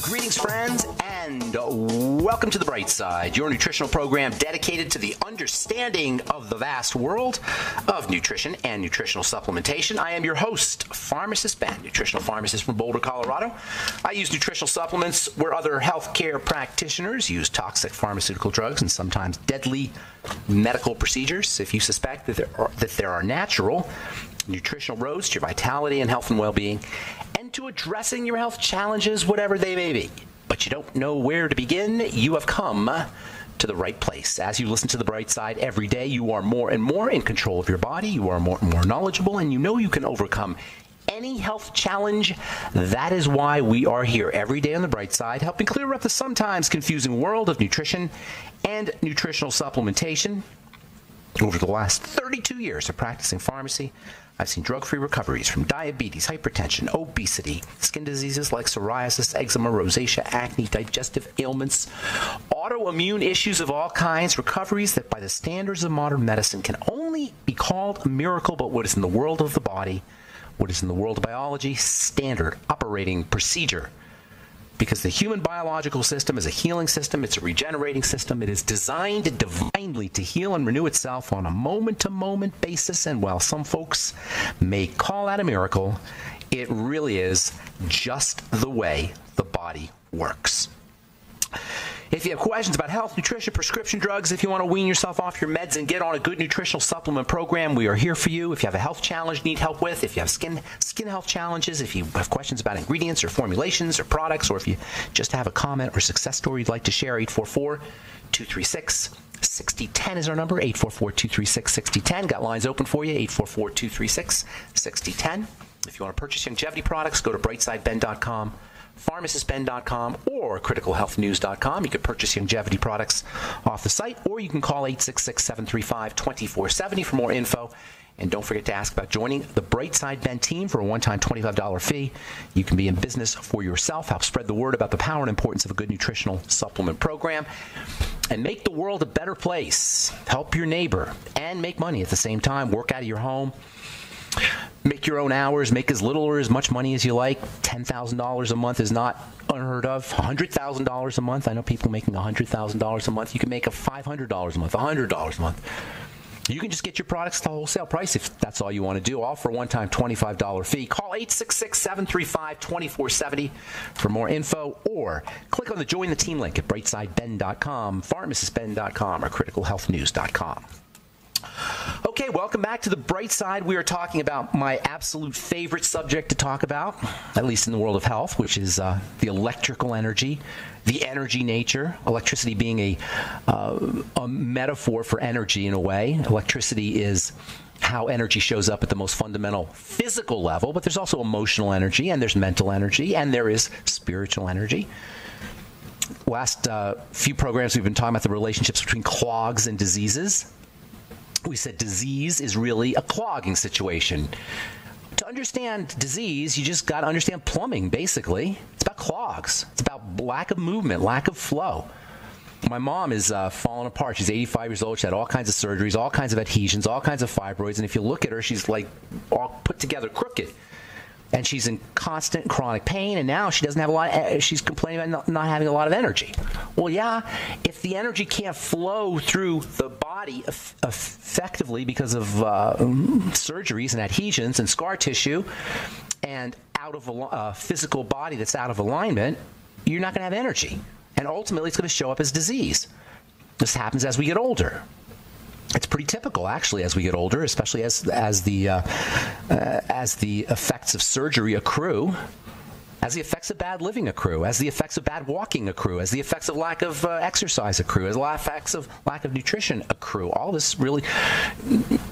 Greetings, friends, and welcome to The Bright Side, your nutritional program dedicated to the understanding of the vast world of nutrition and nutritional supplementation. I am your host, Pharmacist Ben, nutritional pharmacist from Boulder, Colorado. I use nutritional supplements where other healthcare practitioners use toxic pharmaceutical drugs and sometimes deadly medical procedures. If you suspect that there are natural nutritional roads to your vitality and health and well-being, to addressing your health challenges, whatever they may be, but you don't know where to begin, you have come to the right place. As you listen to The Bright Side every day, you are more and more in control of your body, you are more and more knowledgeable, and you know you can overcome any health challenge. That is why we are here every day on The Bright Side, helping clear up the sometimes confusing world of nutrition and nutritional supplementation. Over the last 32 years of practicing pharmacy, I've seen drug-free recoveries from diabetes, hypertension, obesity, skin diseases like psoriasis, eczema, rosacea, acne, digestive ailments, autoimmune issues of all kinds, recoveries that by the standards of modern medicine can only be called a miracle, but what is in the world of the body, what is in the world of biology, standard operating procedure. Because the human biological system is a healing system, it's a regenerating system, it is designed divinely to heal and renew itself on a moment-to-moment basis, and while some folks may call that a miracle, it really is just the way the body works. If you have questions about health, nutrition, prescription drugs, if you want to wean yourself off your meds and get on a good nutritional supplement program, we are here for you. If you have a health challenge you need help with, if you have skin health challenges, if you have questions about ingredients or formulations or products, or if you just have a comment or success story you'd like to share, 844-236-6010 is our number, 844-236-6010. Got lines open for you, 844-236-6010. If you want to purchase longevity products, go to brightsideben.com. pharmacistben.com or criticalhealthnews.com. You can purchase longevity products off the site, or you can call 866-735-2470 for more info. And don't forget to ask about joining the Bright Side Ben team for a one-time $25 fee. You can be in business for yourself, help spread the word about the power and importance of a good nutritional supplement program, and make the world a better place. Help your neighbor and make money at the same time. Work out of your home. Make your own hours, make as little or as much money as you like. $10,000 a month is not unheard of. $100,000 a month. I know people making $100,000 a month. You can make $500 a month, $100 a month. You can just get your products at the wholesale price if that's all you want to do, all for a one-time $25 fee. Call 866-735-2470 for more info, or click on the Join the Team link at brightsideben.com, pharmacistben.com, or criticalhealthnews.com. Okay, welcome back to The Bright Side. We are talking about my absolute favorite subject to talk about, at least in the world of health, which is the electrical energy, the energy nature, electricity being a metaphor for energy in a way. Electricity is how energy shows up at the most fundamental physical level, but there's also emotional energy, and there's mental energy, and there is spiritual energy. Last few programs, we've been talking about the relationships between clogs and diseases. We said disease is really a clogging situation. To understand disease, you just got to understand plumbing, basically. It's about clogs. It's about lack of movement, lack of flow. My mom is falling apart. She's 85 years old. She had all kinds of surgeries, all kinds of adhesions, all kinds of fibroids. And if you look at her, she's like all put together crooked. And she's in constant chronic pain, and now she doesn't have a lot. She's complaining about not having a lot of energy. Well, yeah, if the energy can't flow through the body effectively because of surgeries and adhesions and scar tissue, and out of a physical body that's out of alignment, you're not going to have energy, and ultimately it's going to show up as disease. This happens as we get older. It's pretty typical, actually, as we get older, especially as the effects of surgery accrue, as the effects of bad living accrue, as the effects of bad walking accrue, as the effects of lack of exercise accrue, as the effects of lack of nutrition accrue. All this really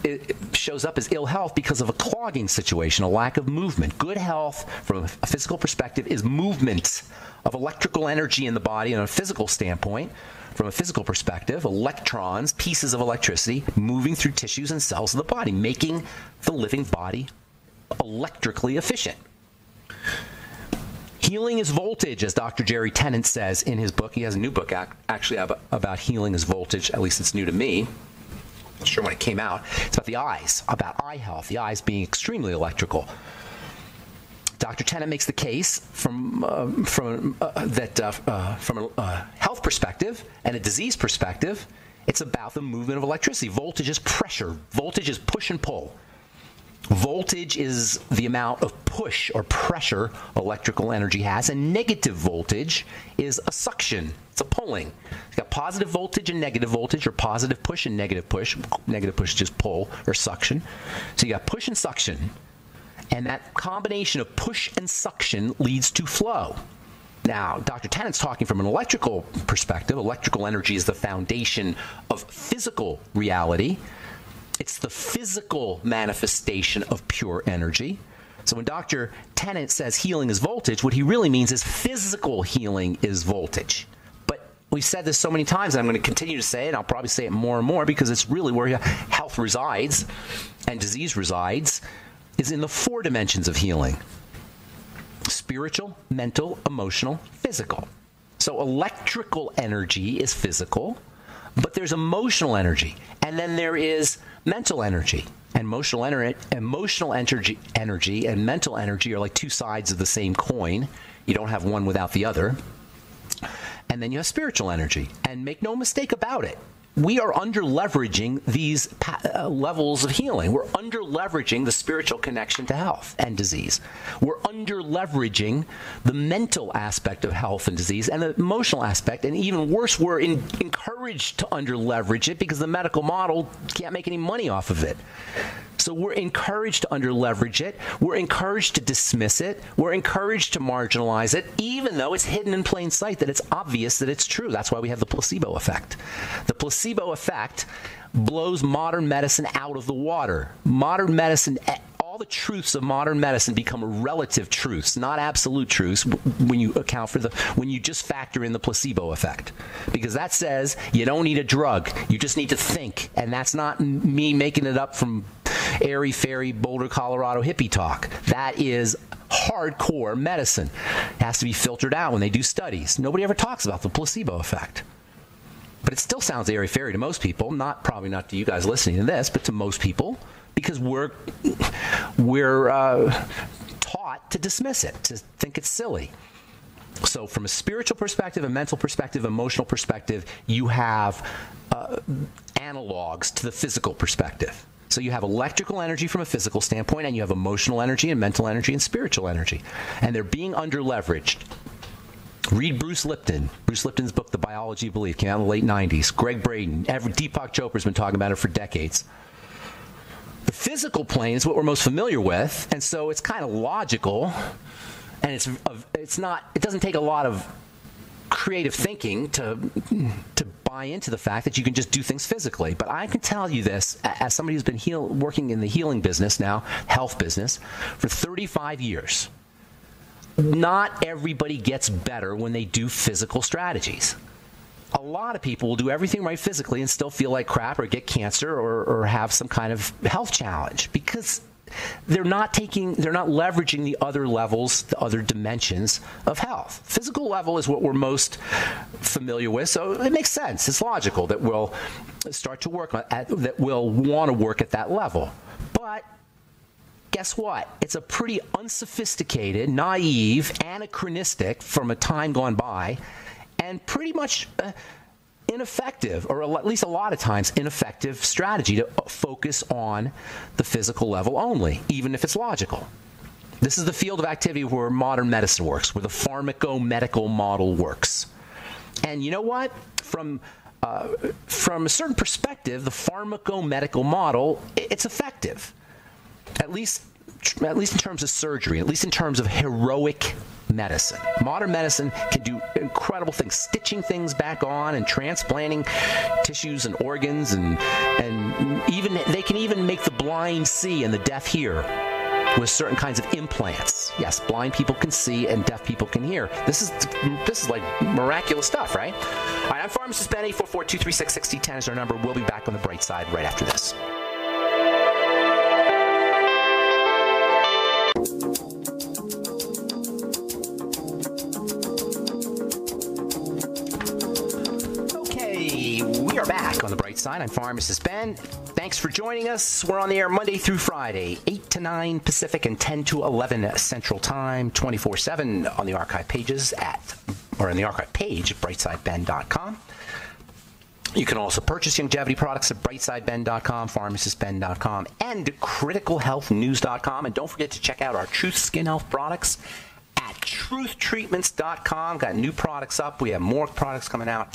it shows up as ill health because of a clogging situation, a lack of movement. Good health, from a physical perspective, is movement of electrical energy in the body. On a physical standpoint, from a physical perspective, electrons, pieces of electricity, moving through tissues and cells of the body, making the living body electrically efficient. Healing is voltage, as Dr. Jerry Tennant says in his book. He has a new book actually about healing is voltage. At least it's new to me. Not sure when it came out. It's about the eyes, about eye health, the eyes being extremely electrical. Dr. Tennant makes the case from a health perspective and a disease perspective. It's about the movement of electricity. Voltage is pressure. Voltage is push and pull. Voltage is the amount of push or pressure electrical energy has, and negative voltage is a suction. It's a pulling. You've got positive voltage and negative voltage, or positive push and negative push. Negative push is just pull or suction. So you got push and suction, and that combination of push and suction leads to flow. Now, Dr. Tennant's talking from an electrical perspective. Electrical energy is the foundation of physical reality. It's the physical manifestation of pure energy. So when Dr. Tennant says healing is voltage, what he really means is physical healing is voltage. But we've said this so many times, and I'm going to continue to say it, and I'll probably say it more and more, because it's really where health resides and disease resides, is in the 4 dimensions of healing: spiritual, mental, emotional, physical. So electrical energy is physical, but there's emotional energy, and then there is mental energy. And emotional energy and mental energy are like 2 sides of the same coin. You don't have one without the other. And then you have spiritual energy. And make no mistake about it, we are under-leveraging these levels of healing. We're under-leveraging the spiritual connection to health and disease. We're under-leveraging the mental aspect of health and disease and the emotional aspect. And even worse, we're encouraged to under-leverage it because the medical model can't make any money off of it. So we're encouraged to under-leverage it. We're encouraged to dismiss it. We're encouraged to marginalize it, even though it's hidden in plain sight, that it's obvious that it's true. That's why we have the placebo effect. The placebo effect blows modern medicine out of the water. Modern medicine, all the truths of modern medicine become relative truths, not absolute truths, when you account for when you just factor in the placebo effect. Because that says you don't need a drug. You just need to think. And that's not me making it up from airy-fairy Boulder, Colorado hippie talk. That is hardcore medicine. It has to be filtered out when they do studies. Nobody ever talks about the placebo effect. But it still sounds airy-fairy to most people, probably not to you guys listening to this, but to most people, because we're taught to dismiss it, to think it's silly. So from a spiritual perspective, a mental perspective, emotional perspective, you have analogs to the physical perspective. So you have electrical energy from a physical standpoint, and you have emotional energy and mental energy and spiritual energy. And they're being under-leveraged. Read Bruce Lipton. Bruce Lipton's book, The Biology of Belief, came out in the late 90s. Greg Braden. Deepak Chopra's been talking about it for decades. The physical plane is what we're most familiar with, and so it's kind of logical, and it doesn't take a lot of creative thinking to buy into the fact that you can just do things physically. But I can tell you this, as somebody who's been working in the healing business now, health business, for 35 years. Not everybody gets better when they do physical strategies. A lot of people will do everything right physically and still feel like crap or get cancer or have some kind of health challenge because they're not leveraging the other levels, the other dimensions of health. Physical level is what we're most familiar with, so it makes sense. It's logical that we'll start to work that we'll want to work at that level. But guess what? It's a pretty unsophisticated, naive, anachronistic from a time gone by, and pretty much ineffective, or at least a lot of times ineffective strategy to focus on the physical level only, even if it's logical. This is the field of activity where modern medicine works, where the pharmaco-medical model works. And you know what? From a certain perspective, the pharmaco-medical model, it's effective. At least in terms of surgery, at least in terms of heroic medicine. Modern medicine can do incredible things, stitching things back on and transplanting tissues and organs, and even they can even make the blind see and the deaf hear with certain kinds of implants. Yes, blind people can see and deaf people can hear. This is like miraculous stuff, right? All right, I'm Pharmacist Ben. 844-236-6010 is our number. We'll be back on the bright side right after this. Side. I'm Pharmacist Ben. Thanks for joining us. We're on the air Monday through Friday, 8 to 9 Pacific and 10 to 11 Central Time, 24/7 on the archive pages on the archive page at brightsideben.com. You can also purchase longevity products at brightsideben.com, pharmacistben.com, and criticalhealthnews.com. And don't forget to check out our Truth Skin Health products at truthtreatments.com. Got new products up. We have more products coming out,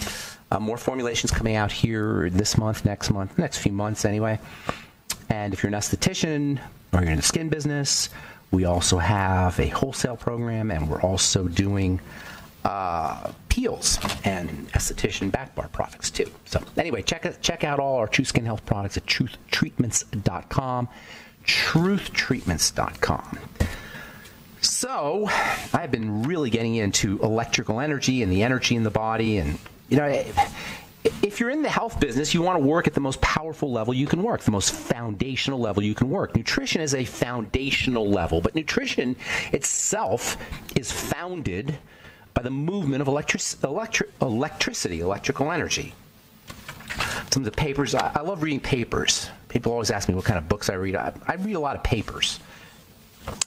more formulations coming out here this month, next few months anyway. And if you're an esthetician or you're in the skin business, we also have a wholesale program, and we're also doing peels and esthetician back bar products too. So anyway, check out all our True Skin Health products at truthtreatments.com, truthtreatments.com. So I've been really getting into electrical energy and the energy in the body. And, if you're in the health business, you want to work at the most powerful level you can work, the most foundational level you can work. Nutrition is a foundational level, but nutrition itself is founded by the movement of electricity, electrical energy. Some of the papers, I love reading papers. People always ask me what kind of books I read. I read a lot of papers.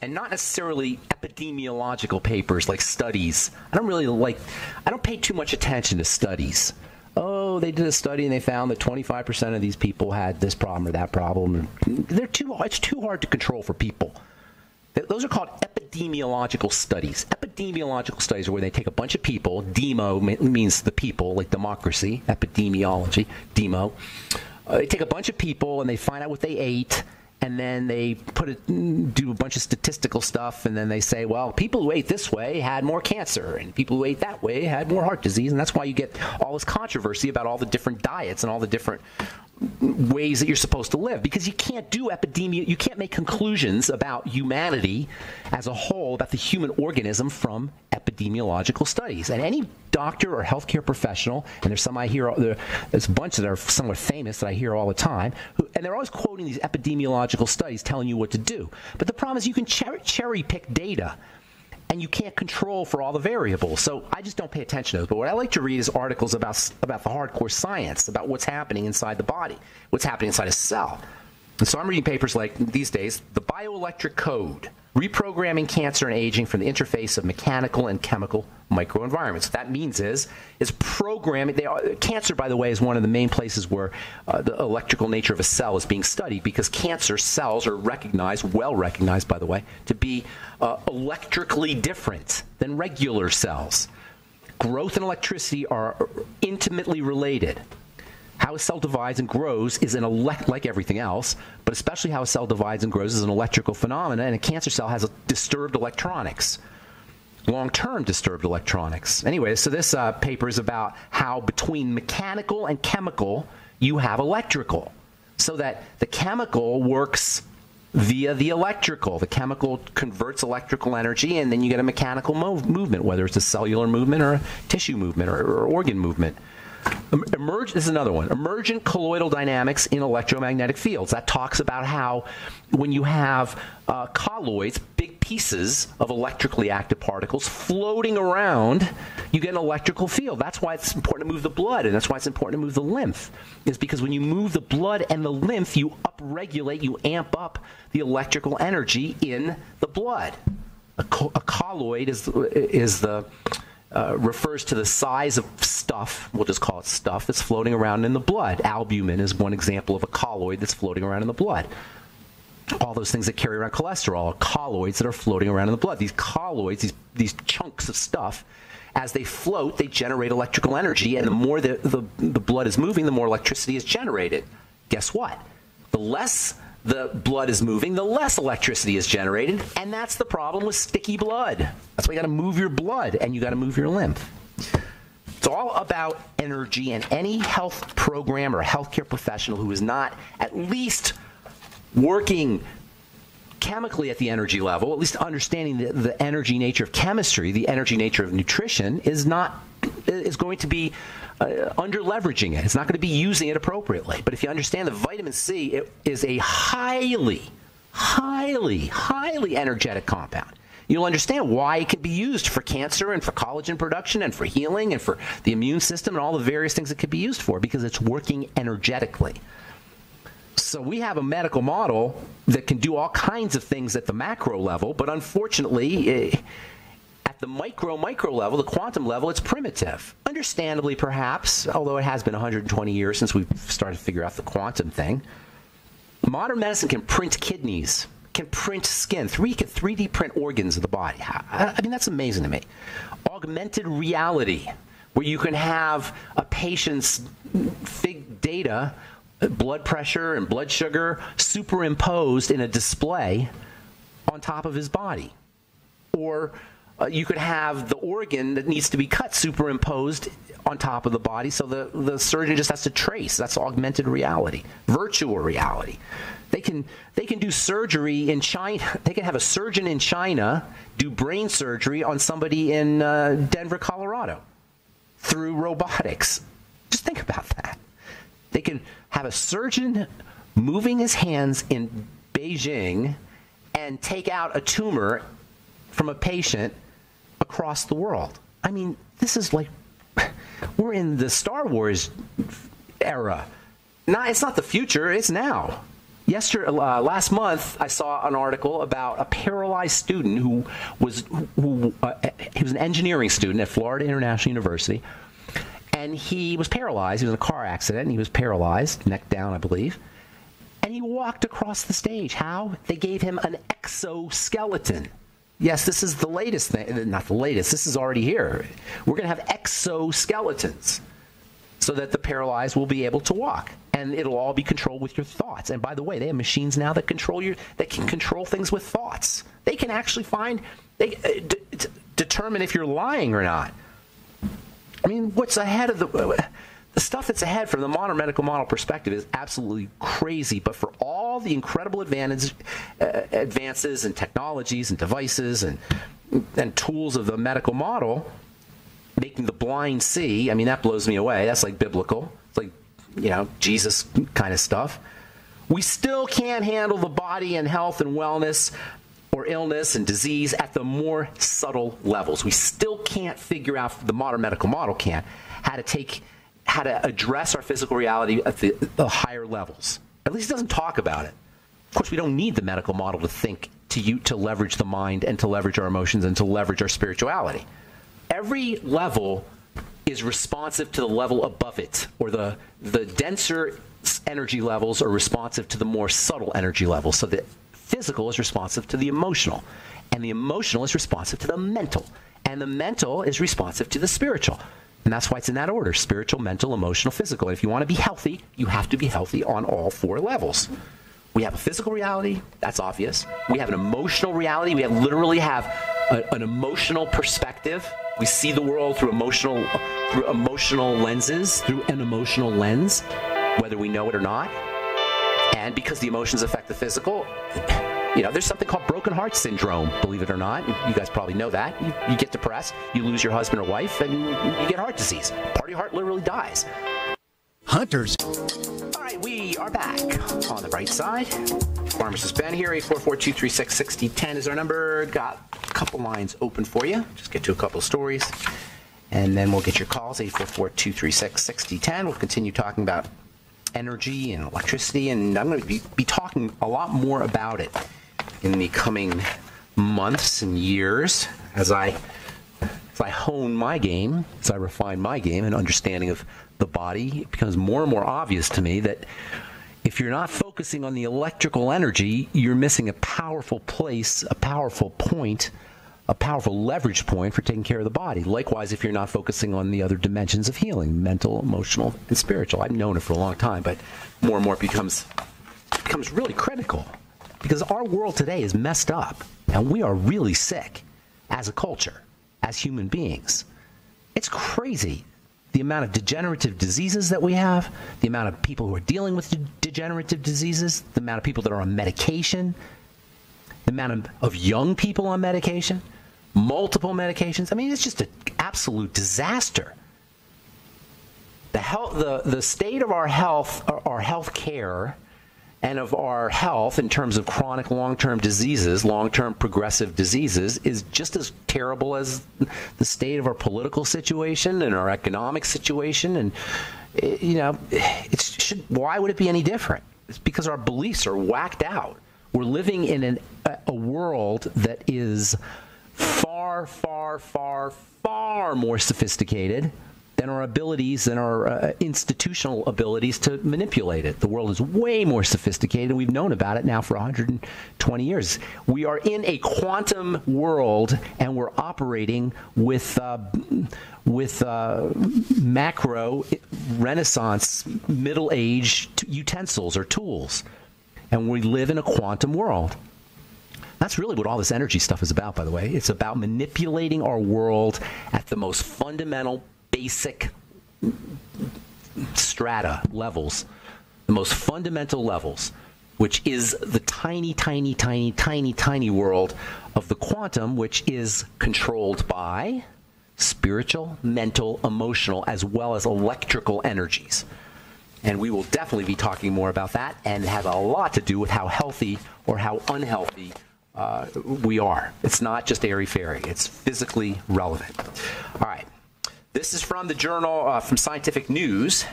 And not necessarily epidemiological papers like studies. I don't pay too much attention to studies. Oh, they did a study and they found that 25% of these people had this problem or that problem. It's too hard to control for people. Those are called epidemiological studies. Epidemiological studies are where they take a bunch of people. Demo means the people, like democracy, epidemiology, demo. They take a bunch of people and they find out what they ate, and then they do a bunch of statistical stuff, and then they say, well, people who ate this way had more cancer, and people who ate that way had more heart disease, and that's why you get all this controversy about all the different diets and all the different ways that you're supposed to live, because you can't do you can't make conclusions about humanity as a whole, about the human organism, from epidemiological studies. And any doctor or healthcare professional, and there's some I hear, there's a bunch that are somewhat famous that I hear all the time, and they're always quoting these epidemiological studies telling you what to do. But the problem is you can cherry pick data, and you can't control for all the variables. So I just don't pay attention to those. But what I like to read is articles about the hardcore science, about what's happening inside the body, what's happening inside a cell. And so I'm reading papers like, these days, The Bioelectric Code, Reprogramming Cancer and Aging from the Interface of Mechanical and Chemical Microenvironments. What that means is programming. Cancer, by the way, is one of the main places where the electrical nature of a cell is being studied, because cancer cells are well recognized, by the way, to be electrically different than regular cells. Growth and electricity are intimately related. How a cell divides and grows is like everything else, but especially how a cell divides and grows is an electrical phenomenon, and a cancer cell has disturbed electronics, long-term disturbed electronics. Anyway, so this paper is about how between mechanical and chemical you have electrical, so that the chemical works via the electrical. The chemical converts electrical energy, and then you get a mechanical movement, whether it's a cellular movement or a tissue movement or organ movement. This is another one. Emergent colloidal dynamics in electromagnetic fields. That talks about how when you have colloids, big pieces of electrically active particles floating around, you get an electrical field. That's why it's important to move the blood, and that's why it's important to move the lymph. Is because when you move the blood and the lymph, you upregulate, you amp up the electrical energy in the blood. A colloid refers to the size of stuff, we'll just call it stuff, that's floating around in the blood. Albumin is one example of a colloid that's floating around in the blood. All those things that carry around cholesterol are colloids that are floating around in the blood. These colloids, these chunks of stuff, as they float, they generate electrical energy, and the more the blood is moving, the more electricity is generated. Guess what? The less the blood is moving, the less electricity is generated, and that's the problem with sticky blood. That's why you got to move your blood, and you got to move your lymph. It's all about energy, and any health program or healthcare professional who is not at least working chemically at the energy level, at least understanding the energy nature of chemistry, the energy nature of nutrition, is going to be under leveraging it. It's not going to be using it appropriately. But if you understand that vitamin C, it is a highly, highly, highly energetic compound. You'll understand why it can be used for cancer and for collagen production and for healing and for the immune system and all the various things it could be used for, because it's working energetically. So we have a medical model that can do all kinds of things at the macro level, but unfortunately, at the micro level, the quantum level, it's primitive. Understandably, perhaps, although it has been 120 years since we've started to figure out the quantum thing. Modern medicine can print kidneys, can print skin, can 3D print organs of the body. I mean, that's amazing to me. Augmented reality, where you can have a patient's big data, blood pressure and blood sugar, superimposed in a display on top of his body. Or you could have the organ that needs to be cut superimposed on top of the body, so the surgeon just has to trace. That's augmented reality, virtual reality. They can do surgery in China. They can have a surgeon in China do brain surgery on somebody in Denver, Colorado, through robotics. Just think about that. They can have a surgeon moving his hands in Beijing and take out a tumor from a patient across the world. I mean, this is like, we're in the Star Wars era. It's not the future, it's now. Last month, I saw an article about a paralyzed student he was an engineering student at Florida International University, and he was paralyzed. He was in a car accident, and he was paralyzed, neck down, I believe. And he walked across the stage. How? They gave him an exoskeleton. Yes, this is the latest thing. Not the latest. This is already here. We're going to have exoskeletons so that the paralyzed will be able to walk. And it'll all be controlled with your thoughts. And by the way, they have machines now that can control things with thoughts. They can actually determine if you're lying or not. I mean, what's ahead of the stuff that's ahead from the modern medical model perspective is absolutely crazy. But for all the incredible advances and technologies and devices and tools of the medical model, making the blind see, I mean, that blows me away. That's like biblical. It's like, Jesus kind of stuff. We still can't handle the body and health and wellness or illness and disease at the more subtle levels. We still can't figure out, the modern medical model can't, how to address our physical reality at the higher levels. At least it doesn't talk about it. Of course, we don't need the medical model to think, to leverage the mind and to leverage our emotions and to leverage our spirituality. Every level is responsive to the level above it, or the denser energy levels are responsive to the more subtle energy levels. So the physical is responsive to the emotional, and the emotional is responsive to the mental, and the mental is responsive to the spiritual. And that's why it's in that order: spiritual, mental, emotional, physical. And if you want to be healthy, you have to be healthy on all four levels. We have a physical reality, that's obvious. We have an emotional reality. We literally have an emotional perspective. We see the world through emotional lenses, through an emotional lens, whether we know it or not. And because the emotions affect the physical, there's something called broken heart syndrome, believe it or not. You guys probably know that. You get depressed, you lose your husband or wife, and you get heart disease. Part of your heart literally dies. Hunters. All right, we are back on the bright side. Pharmacist Ben here. 844-236-6010 is our number. Got a couple lines open for you. Just get to a couple stories, and then we'll get your calls. 844-236-6010. We'll continue talking about energy and electricity, and I'm going to be talking a lot more about it in the coming months and years as I hone my game, as I refine my game and understanding of the body. It becomes more and more obvious to me that if you're not focusing on the electrical energy, you're missing a powerful place, a powerful point, a powerful leverage point for taking care of the body. Likewise, if you're not focusing on the other dimensions of healing, mental, emotional, and spiritual. I've known it for a long time, but more and more it becomes really critical, because our world today is messed up, and we are really sick as a culture, as human beings. It's crazy, the amount of degenerative diseases that we have, the amount of people who are dealing with degenerative diseases, the amount of people that are on medication, the amount of young people on medication, multiple medications. I mean, it's just an absolute disaster. The state of our health care and of our health in terms of chronic long-term diseases, long-term progressive diseases, is just as terrible as the state of our political situation and our economic situation. And, why would it be any different? It's because our beliefs are whacked out. We're living in a world that is far, far, far, far more sophisticated than our abilities and our institutional abilities to manipulate it. The world is way more sophisticated, and we've known about it now for 120 years. We are in a quantum world, and we're operating with macro Renaissance Middle Age utensils or tools, and we live in a quantum world. That's really what all this energy stuff is about, by the way. It's about manipulating our world at the most fundamental, basic strata levels, the most fundamental levels, which is the tiny, tiny, tiny, tiny, tiny world of the quantum, which is controlled by spiritual, mental, emotional, as well as electrical energies. And we will definitely be talking more about that, and it has a lot to do with how healthy or how unhealthy we are. It's not just airy-fairy. It's physically relevant. All right. This is from the journal, from Scientific News,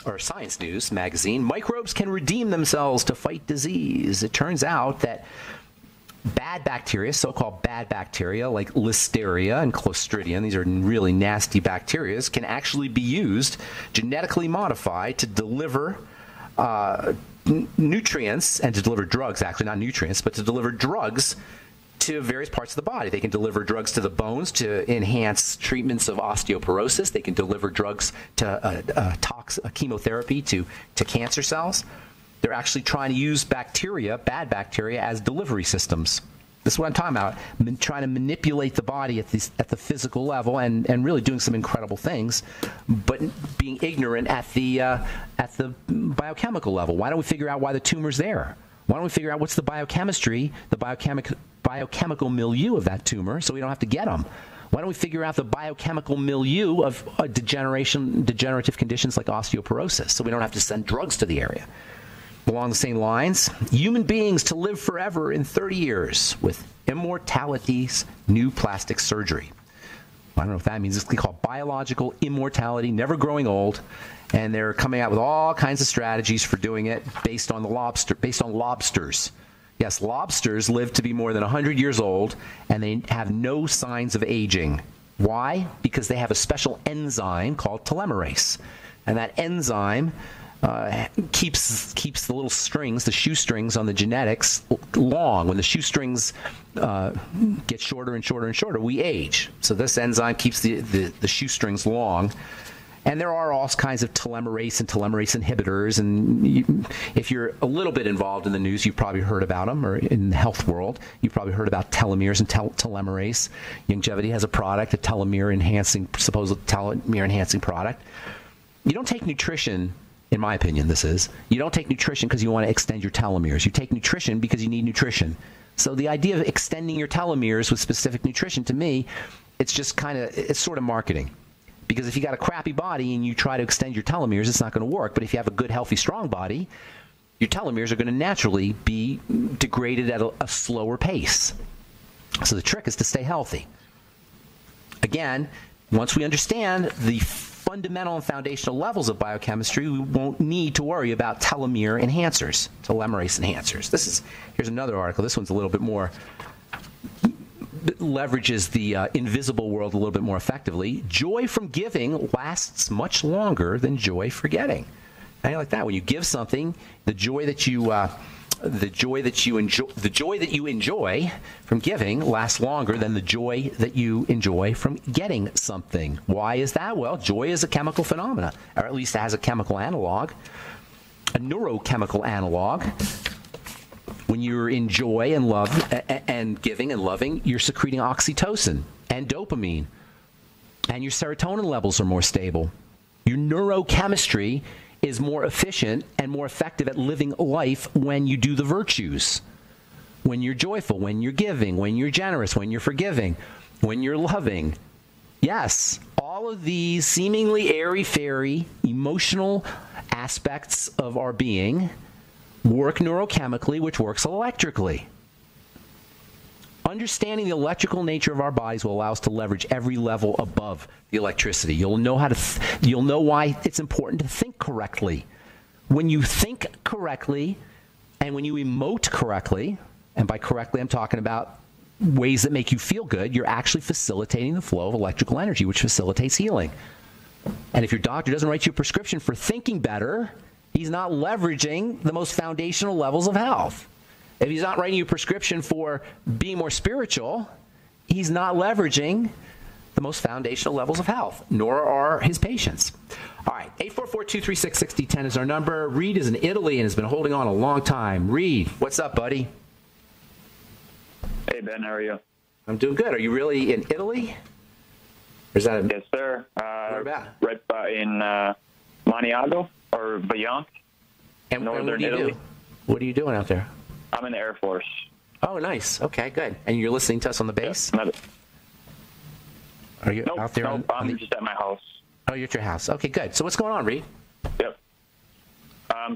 or Science News magazine. Microbes can redeem themselves to fight disease. It turns out that bad bacteria, so-called bad bacteria like Listeria and Clostridium, these are really nasty bacteria, can actually be used, genetically modified, to deliver nutrients and to deliver drugs, actually not nutrients, but to deliver drugs to various parts of the body. They can deliver drugs to the bones to enhance treatments of osteoporosis. They can deliver drugs to chemotherapy to cancer cells. They're actually trying to use bacteria, bad bacteria, as delivery systems. This is what I'm talking about, trying to manipulate the body at the physical level and really doing some incredible things, but being ignorant at the biochemical level. Why don't we figure out why the tumor's there? Why don't we figure out what's the biochemistry, the biochemical milieu of that tumor, so we don't have to get them? Why don't we figure out the biochemical milieu of degenerative conditions like osteoporosis, so we don't have to send drugs to the area? Along the same lines, human beings to live forever in 30 years with immortality's new plastic surgery. I don't know what that means. It's called biological immortality, never growing old. And they're coming out with all kinds of strategies for doing it based on lobsters. Yes, lobsters live to be more than 100 years old, and they have no signs of aging. Why? Because they have a special enzyme called telomerase. And that enzyme keeps the little strings, the shoestrings on the genetics, long. When the shoestrings get shorter and shorter and shorter, we age. So this enzyme keeps the shoestrings long. And there are all kinds of telomerase and telomerase inhibitors. And if you're a little bit involved in the news, you've probably heard about them, or in the health world, you've probably heard about telomeres and telomerase. Longevity has a product, a supposed telomere enhancing product. You don't take nutrition. In my opinion, you don't take nutrition because you want to extend your telomeres. You take nutrition because you need nutrition. So the idea of extending your telomeres with specific nutrition, to me, it's sort of marketing. Because if you got a crappy body and you try to extend your telomeres, it's not going to work. But if you have a good, healthy, strong body, your telomeres are going to naturally be degraded at a slower pace. So the trick is to stay healthy. Again, once we understand the fundamental and foundational levels of biochemistry, we won't need to worry about telomerase enhancers. Here's another article. This one's a little bit more, leverages the invisible world a little bit more effectively. Joy from giving lasts much longer than joy for getting. I like that. When you give something, the joy that you enjoy from giving lasts longer than the joy that you enjoy from getting something. Why is that? Well, joy is a chemical phenomena, or at least it has a chemical analog, a neurochemical analog. When you're in joy and love and giving and loving, you're secreting oxytocin and dopamine, and your serotonin levels are more stable. Your neurochemistry is more efficient and more effective at living life when you do the virtues. When you're joyful, when you're giving, when you're generous, when you're forgiving, when you're loving. Yes, all of these seemingly airy-fairy emotional aspects of our being work neurochemically, which works electrically. Understanding the electrical nature of our bodies will allow us to leverage every level above the electricity. You'll know how to. You'll know why it's important to think correctly. When you think correctly, and when you emote correctly, and by correctly I'm talking about ways that make you feel good, you're actually facilitating the flow of electrical energy, which facilitates healing. And if your doctor doesn't write you a prescription for thinking better, he's not leveraging the most foundational levels of health. If he's not writing you a prescription for being more spiritual, he's not leveraging the most foundational levels of health, nor are his patients. All right, 844-236-6010 is our number. Reed is in Italy and has been holding on a long time. Reed, what's up, buddy? Hey, Ben, how are you? I'm doing good. Are you really in Italy? Or is that Yes, sir. Where about? Right in Maniago or Bayonne, northern Italy. What are you doing out there? I'm in the Air Force. Oh, nice. Okay, good. And you're listening to us on the base? Yeah, Are you nope, out there? Nope, I'm just at my house. Oh, you're at your house. Okay, good. So what's going on, Reed? Yep.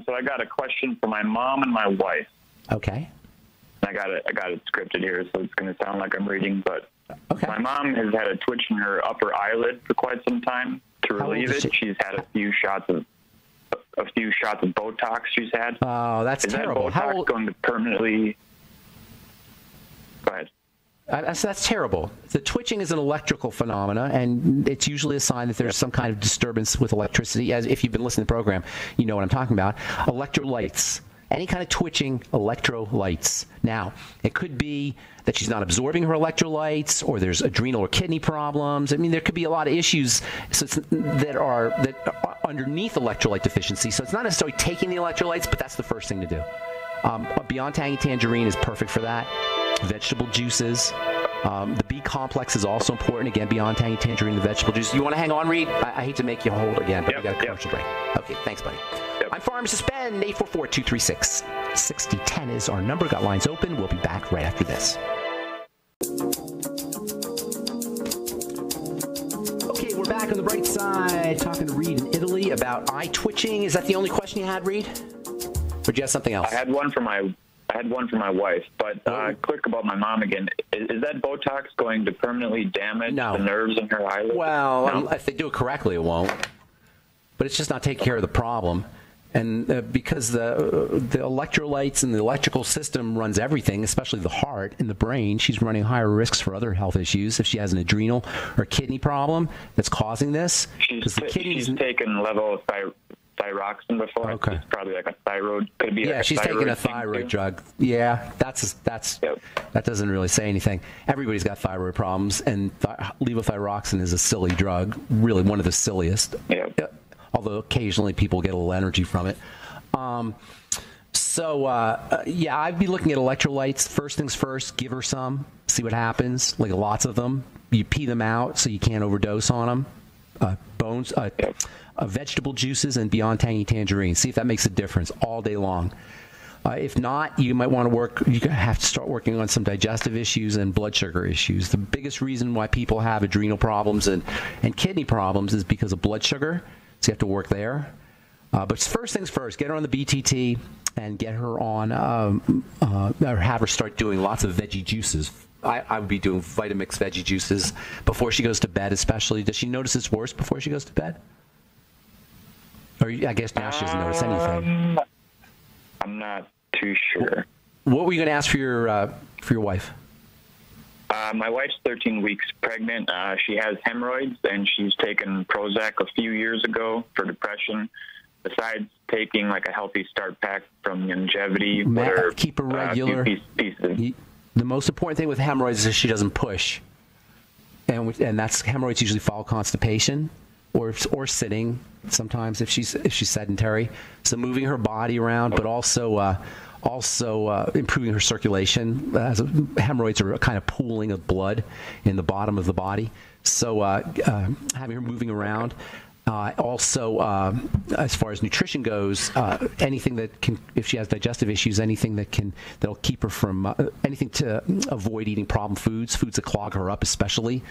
So I got a question for my mom and my wife. Okay. I got it scripted here, so it's going to sound like I'm reading. But okay. My mom has had a twitch in her upper eyelid for quite some time. To relieve it, she's had a few shots of Botox she's had. Oh, that's terrible. Is that Botox going to permanently? Go ahead. That's terrible. The twitching is an electrical phenomena, and it's usually a sign that there's some kind of disturbance with electricity. As if you've been listening to the program, you know what I'm talking about. Electrolytes. Any kind of twitching, electrolytes. Now, it could be that she's not absorbing her electrolytes, or there's adrenal or kidney problems. I mean, there could be a lot of issues that are underneath electrolyte deficiency. So it's not necessarily taking the electrolytes, but that's the first thing to do. Beyond Tangy Tangerine is perfect for that. Vegetable juices. The B complex is also important. Again, Beyond Tangy Tangerine, the vegetable juice. You want to hang on, Reed? I hate to make you hold again, but we got a commercial break. Okay, thanks, buddy. Yep. I'm Pharmacist Ben. 844-236-6010 is our number. Got lines open. We'll be back right after this. Okay, we're back on the bright side, talking to Reed in Italy about eye twitching. Is that the only question you had, Reed? Or do you have something else? I had one for my wife, but quick about my mom again. Is that Botox going to permanently damage the nerves in her eyelid? Well, if they do it correctly, it won't. But it's just not taking care of the problem. And because the electrolytes and the electrical system runs everything, especially the heart and the brain, she's running higher risks for other health issues. If she has an adrenal or kidney problem that's causing this, she's taken level of thyroxine before. Okay. It's probably like a thyroid. Could be. Yeah, like she's taking a thyroid drug. Yeah, that doesn't really say anything. Everybody's got thyroid problems, and levothyroxine is a silly drug, really one of the silliest. Yeah. Although occasionally people get a little energy from it. I'd be looking at electrolytes. First things first, give her some, see what happens, like lots of them. You pee them out so you can't overdose on them. Vegetable juices and Beyond Tangy Tangerine. See if that makes a difference all day long. If not, you might want to you have to start working on some digestive issues and blood sugar issues. The biggest reason why people have adrenal problems and kidney problems is because of blood sugar. So you have to work there. But first things first, get her on the BTT and get her on, or have her start doing lots of veggie juices. I would be doing Vitamix veggie juices before she goes to bed, especially. Does she notice it's worse before she goes to bed? Or I guess now she doesn't notice anything. I'm not too sure. What were you going to ask for your wife? My wife's 13 weeks pregnant. She has hemorrhoids, and she's taken Prozac a few years ago for depression. Besides taking like a Healthy Start pack from Longevity, keep her regular. The most important thing with hemorrhoids is she doesn't push, and that's hemorrhoids usually follow constipation or sitting. Sometimes if she's sedentary, so moving her body around, but also improving her circulation, as hemorrhoids are a kind of pooling of blood in the bottom of the body. So having her moving around. As far as nutrition goes, anything that can, if she has digestive issues, that'll keep her from anything to avoid eating problem foods that clog her up, especially.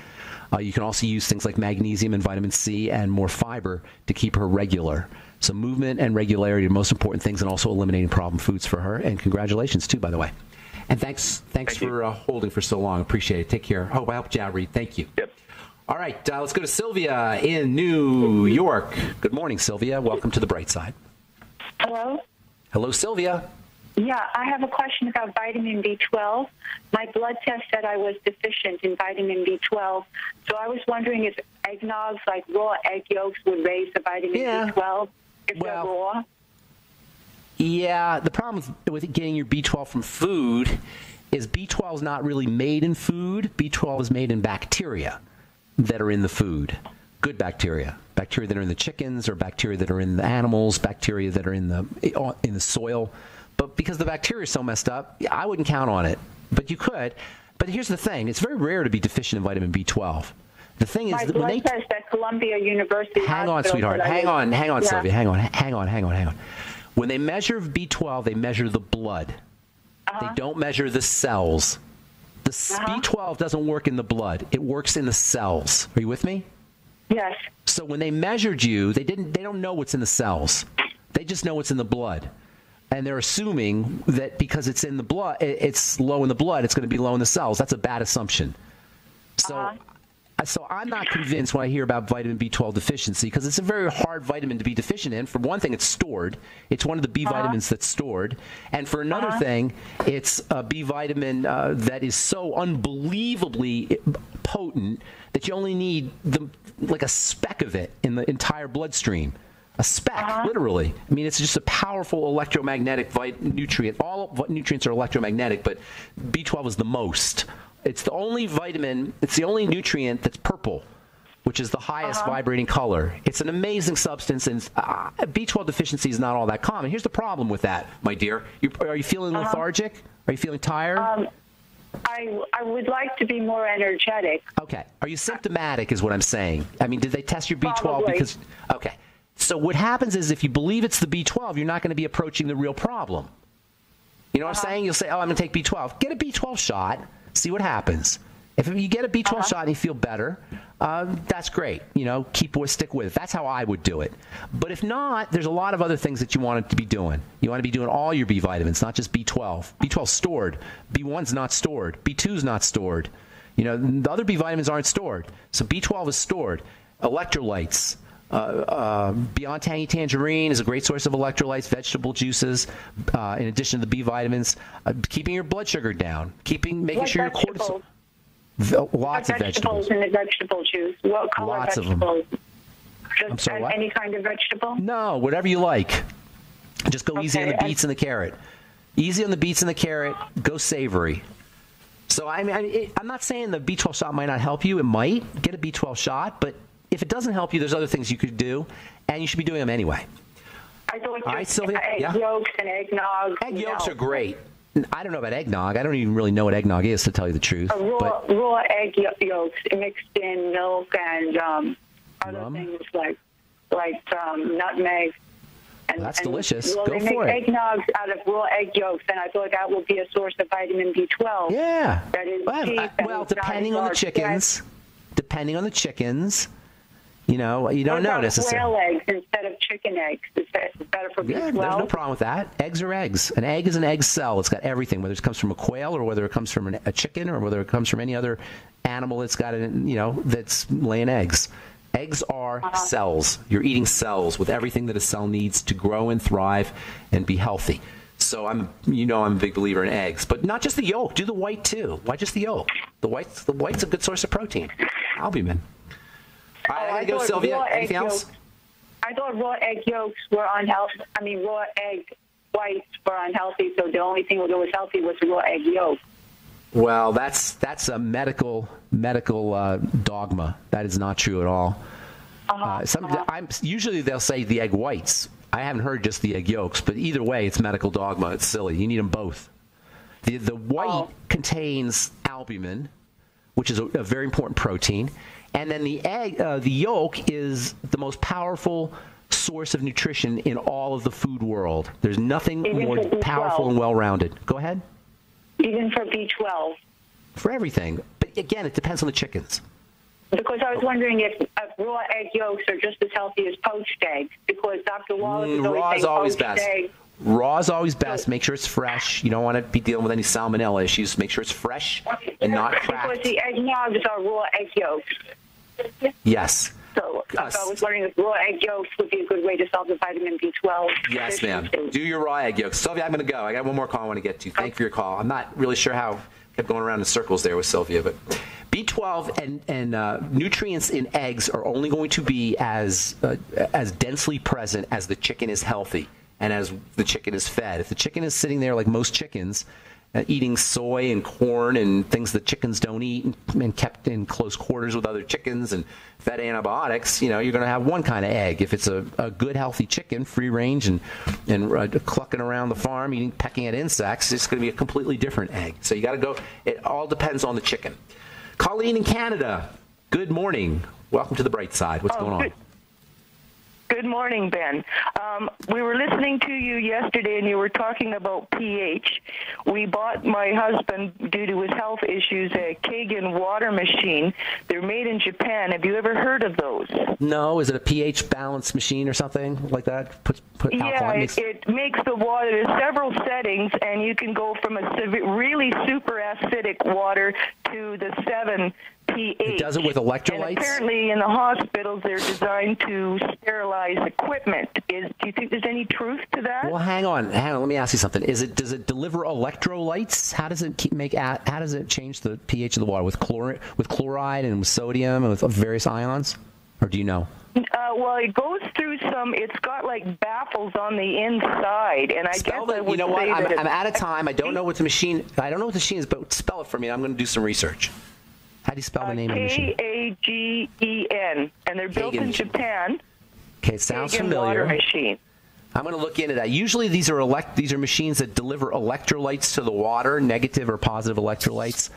You can also use things like magnesium and vitamin C and more fiber to keep her regular. So movement and regularity are the most important things, and also eliminating problem foods for her. And congratulations, too, by the way. And thanks for holding for so long. Appreciate it. Take care. Oh, I helped you out, Reed. Thank you. Yep. All right, let's go to Sylvia in New York. Good morning, Sylvia. Welcome to the Bright Side. Hello? Hello, Sylvia. Yeah, I have a question about vitamin B12. My blood test said I was deficient in vitamin B12, so I was wondering if eggnogs, like raw egg yolks, would raise the vitamin B12 if they're raw. Yeah, the problem with getting your B12 from food is B12 is not really made in food. B12 is made in bacteria that are in the food. Good bacteria. Bacteria that are in the chickens, or bacteria that are in the animals, bacteria that are in the soil. But because the bacteria is so messed up, I wouldn't count on it. But you could. But here's the thing. It's very rare to be deficient in vitamin B12. The thing is that when they test at Columbia University Hang on, sweetheart. Hang on, Sylvia. Hang on. When they measure B12, they measure the blood. They don't measure the cells. The B12 doesn't work in the blood. It works in the cells. Are you with me? Yes. So when they measured you, they don't know what's in the cells. They just know what's in the blood. And they're assuming that because it's in the blood, it's low in the blood, it's going to be low in the cells. That's a bad assumption. So I'm not convinced when I hear about vitamin B12 deficiency, because it's a very hard vitamin to be deficient in. For one thing, it's stored. It's one of the B vitamins that's stored. And for another thing, it's a B vitamin that is so unbelievably potent that you only need like a speck of it in the entire bloodstream. A speck, literally. I mean, it's just a powerful electromagnetic nutrient. All nutrients are electromagnetic, but B12 is the most. It's the only vitamin, it's the only nutrient that's purple, which is the highest vibrating color. It's an amazing substance, and B12 deficiency is not all that common. Here's the problem with that, my dear. Are you feeling lethargic? Are you feeling tired? I would like to be more energetic. Okay. Are you symptomatic is what I'm saying. I mean, did they test your B12? Probably. Okay. So what happens is if you believe it's the B12, you're not going to be approaching the real problem. You know what I'm saying? You'll say, oh, I'm going to take B12. Get a B12 shot. See what happens. If you get a B12 shot and you feel better, that's great. Stick with it. That's how I would do it. But if not, there's a lot of other things that you want to be doing. You want to be doing all your B vitamins, not just B12. B12's stored. B1's not stored. B2's not stored. The other B vitamins aren't stored. So B12 is stored. Electrolytes. Beyond Tangy Tangerine is a great source of electrolytes, vegetable juices, in addition to the B vitamins, keeping your blood sugar down, making sure your cortisol. Lots of vegetables. In the vegetable juice. What color Lots vegetables? of them. Just I'm sorry, what? any kind of vegetable? No, whatever you like. Just go easy on the beets and the carrot. Easy on the beets and the carrot. Go savory. So I'm not saying the B12 shot might not help you. It might. Get a B12 shot, but if it doesn't help you, there's other things you could do, and you should be doing them anyway. I thought All right, Sylvia? egg yolks and eggnog. Egg yolks are great. I don't know about eggnog. I don't even really know what eggnog is, to tell you the truth. Raw egg yolks mixed in milk and other things like nutmeg. That's delicious. Well, Go they for make it. eggnogs out of raw egg yolks, and I thought that would be a source of vitamin B12. Yeah. That is cheap. Well, depending on the chickens. Depending on the chickens, you don't know necessarily. Quail eggs instead of chicken eggs. Is that better for B12? Yeah, there's no problem with that. Eggs are eggs. An egg is an egg cell. It's got everything, whether it comes from a quail or whether it comes from a chicken or whether it comes from any other animal that's got that's laying eggs. Eggs are cells. You're eating cells with everything that a cell needs to grow and thrive and be healthy. So I'm a big believer in eggs, but not just the yolk. Do the white too. Why just the yolk? The white's a good source of protein. Albumin. All right, I gotta go, Sylvia. Anything else? I thought raw egg yolks were unhealthy. Raw egg whites were unhealthy. So the only thing that was healthy was raw egg yolk. Well, that's a medical dogma. That is not true at all. Usually they'll say the egg whites. I haven't heard just the egg yolks, but either way, it's medical dogma. It's silly. You need them both. The white contains albumin, which is a very important protein, and then the yolk is the most powerful source of nutrition in all of the food world. There's nothing more powerful and well-rounded. Go ahead. Even for B12. For everything, but again, it depends on the chickens. Because I was wondering if raw egg yolks are just as healthy as poached eggs. Because Dr. Wallace is raw always is saying always poached best. eggs. Raw is always best. Make sure it's fresh. You don't want to be dealing with any salmonella issues. Make sure it's fresh and not cracked. Because the eggnogs are raw egg yolks. Yes. So I was wondering if raw egg yolks would be a good way to solve the vitamin B12. Yes, ma'am. Do your raw egg yolks. Sylvia, I'm going to go. I got one more call I want to get to. Thank you for your call. I'm not really sure how I kept going around in circles there with Sylvia, but B12 and nutrients in eggs are only going to be as densely present as the chicken is healthy and as the chicken is fed. If the chicken is sitting there like most chickens, eating soy and corn and things that chickens don't eat and kept in close quarters with other chickens and fed antibiotics, you're going to have one kind of egg. If it's a good, healthy chicken, free range and clucking around the farm, pecking at insects, it's going to be a completely different egg. So you got to go. It all depends on the chicken. Colleen in Canada, good morning. Welcome to the bright side. What's going on? Good morning, Ben. We were listening to you yesterday, and you were talking about pH. We bought my husband, due to his health issues, a Kagan water machine. They're made in Japan. Have you ever heard of those? No. Is it a pH balance machine or something like that? Put alcohol. It makes the water. There's several settings, and you can go from a really super acidic water to the 7 pH. It does it with electrolytes? And apparently in the hospitals they're designed to sterilize equipment. Do you think there's any truth to that? Well, hang on. Let me ask you something. Does it deliver electrolytes? How does it change the pH of the water with chloride and with sodium and with various ions? Or do you know? Well, it goes through it's got like baffles on the inside, and you know what? I'm out of time. I don't know what the machine is, but spell it for me. I'm going to do some research. How do you spell the name of the machine? Kagen, and they're built in Japan. Okay, it sounds Kagen familiar. Water machine. I'm going to look into that. Usually these are machines that deliver electrolytes to the water, negative or positive electrolytes.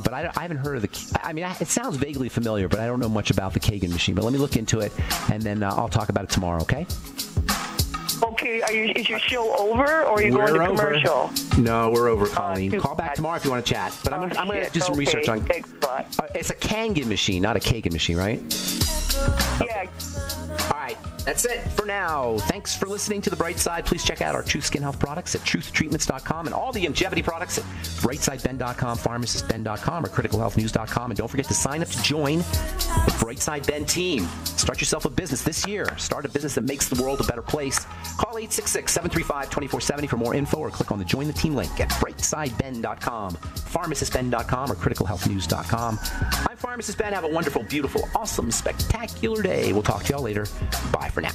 But I haven't heard of it sounds vaguely familiar, but I don't know much about the Kagan machine. But let me look into it, and then I'll talk about it tomorrow, okay? Okay, is your show over, or are you going to commercial? No, we're over, Colleen. Call back tomorrow if you want to chat. But I'm going to do some research on. Thanks a lot. It's a Kangen machine, not a Kagan machine, right? Yeah. All right, that's it for now. Thanks for listening to The Bright Side. Please check out our Truth Skin Health products at truthtreatments.com and all the longevity products at brightsideben.com, pharmacistben.com, or criticalhealthnews.com. And don't forget to sign up to join the Brightside Ben team. Start yourself a business this year. Start a business that makes the world a better place. Call 866-735-2470 for more info, or click on the Join the Team link at brightsideben.com, pharmacistben.com, or criticalhealthnews.com. I'm Pharmacist Ben. Have a wonderful, beautiful, awesome, spectacular day. We'll talk to y'all later. Bye for now.